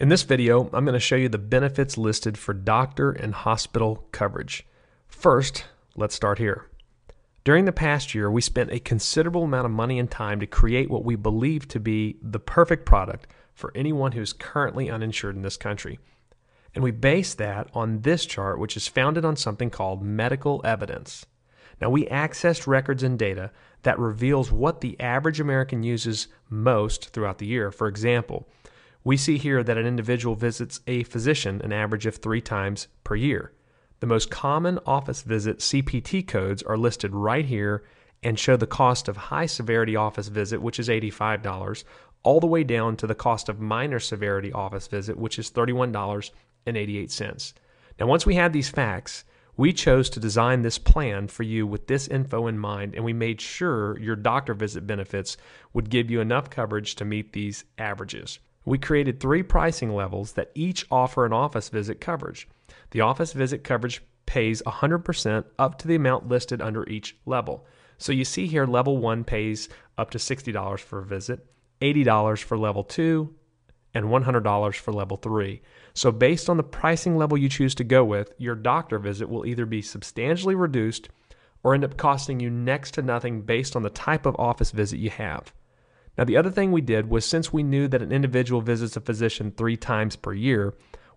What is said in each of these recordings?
In this video, I'm going to show you the benefits listed for doctor and hospital coverage. First, let's start here. During the past year, we spent a considerable amount of money and time to create what we believe to be the perfect product for anyone who's currently uninsured in this country. And we based that on this chart, which is founded on something called medical evidence. Now, we accessed records and data that reveals what the average American uses most throughout the year. For example, we see here that an individual visits a physician an average of 3 times per year. The most common office visit CPT codes are listed right here and show the cost of high severity office visit, which is $85, all the way down to the cost of minor severity office visit, which is $31.88. Now, once we had these facts, we chose to design this plan for you with this info in mind, and we made sure your doctor visit benefits would give you enough coverage to meet these averages. We created 3 pricing levels that each offer an office visit coverage. The office visit coverage pays 100% up to the amount listed under each level. So you see here, level 1 pays up to $60 for a visit, $80 for level 2, and $100 for level 3. So based on the pricing level you choose to go with, your doctor visit will either be substantially reduced or end up costing you next to nothing based on the type of office visit you have. Now, the other thing we did was, since we knew that an individual visits a physician 3 times per year,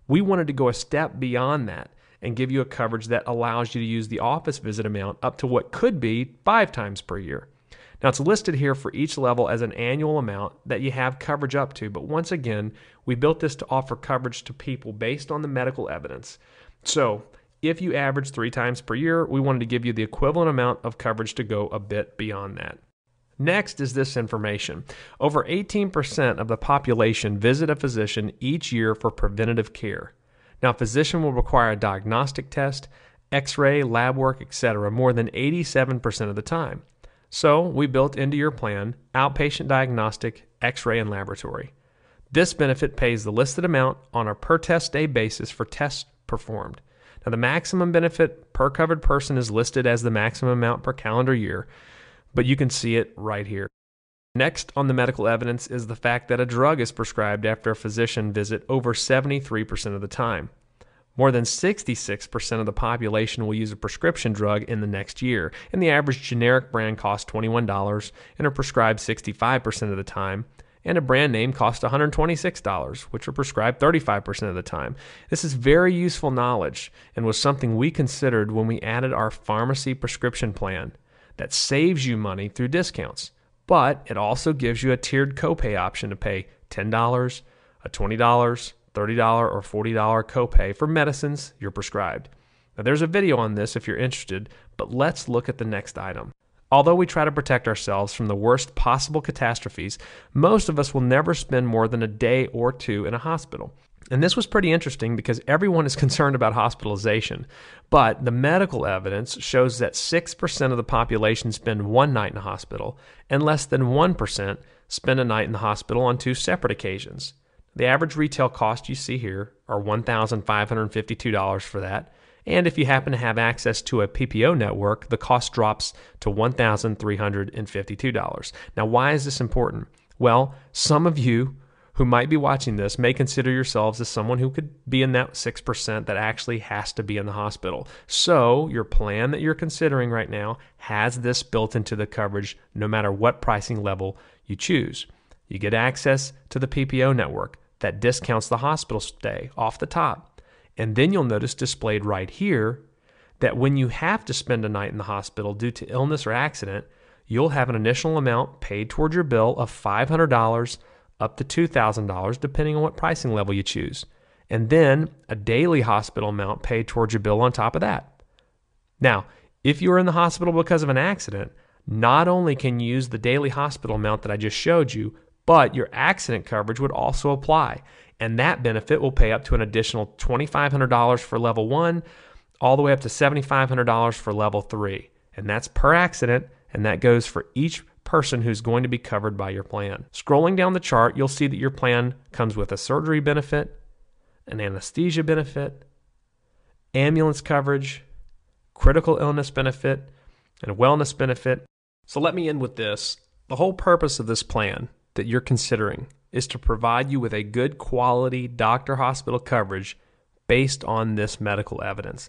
we wanted to go a step beyond that and give you a coverage that allows you to use the office visit amount up to what could be 5 times per year. Now, it's listed here for each level as an annual amount that you have coverage up to, but once again, we built this to offer coverage to people based on the medical evidence. So, if you average 3 times per year, we wanted to give you the equivalent amount of coverage to go a bit beyond that. Next is this information. Over 18% of the population visit a physician each year for preventative care. Now, a physician will require a diagnostic test, x-ray, lab work, etc. more than 87% of the time. So, we built into your plan outpatient diagnostic, x-ray, and laboratory. This benefit pays the listed amount on a per test day basis for tests performed. Now, the maximum benefit per covered person is listed as the maximum amount per calendar year, but you can see it right here. Next on the medical evidence is the fact that a drug is prescribed after a physician visit over 73% of the time. More than 66% of the population will use a prescription drug in the next year, and the average generic brand costs $21 and are prescribed 65% of the time, and a brand name costs $126, which are prescribed 35% of the time. This is very useful knowledge and was something we considered when we added our pharmacy prescription plan that saves you money through discounts, but it also gives you a tiered copay option to pay $10, a $20, $30, or $40 copay for medicines you're prescribed. Now, there's a video on this if you're interested, but let's look at the next item. Although we try to protect ourselves from the worst possible catastrophes, most of us will never spend more than a day or 2 in a hospital. And this was pretty interesting because everyone is concerned about hospitalization, but the medical evidence shows that 6% of the population spend 1 night in a hospital, and less than 1% spend a night in the hospital on 2 separate occasions. The average retail cost you see here are $1,552 for that, and if you happen to have access to a PPO network, the cost drops to $1,352. Now, why is this important? Well, some of you who might be watching this may consider yourselves as someone who could be in that 6% that actually has to be in the hospital. So your plan that you're considering right now has this built into the coverage no matter what pricing level you choose. You get access to the PPO network that discounts the hospital stay off the top. And then you'll notice displayed right here that when you have to spend a night in the hospital due to illness or accident, you'll have an initial amount paid toward your bill of $500 up to $2,000, depending on what pricing level you choose. And then a daily hospital amount paid towards your bill on top of that. Now, if you are in the hospital because of an accident, not only can you use the daily hospital amount that I just showed you, but your accident coverage would also apply. And that benefit will pay up to an additional $2,500 for level 1, all the way up to $7,500 for level 3. And that's per accident, and that goes for each person who's going to be covered by your plan. Scrolling down the chart, you'll see that your plan comes with a surgery benefit, an anesthesia benefit, ambulance coverage, critical illness benefit, and a wellness benefit. So let me end with this. The whole purpose of this plan that you're considering is to provide you with a good quality doctor-hospital coverage based on this medical evidence.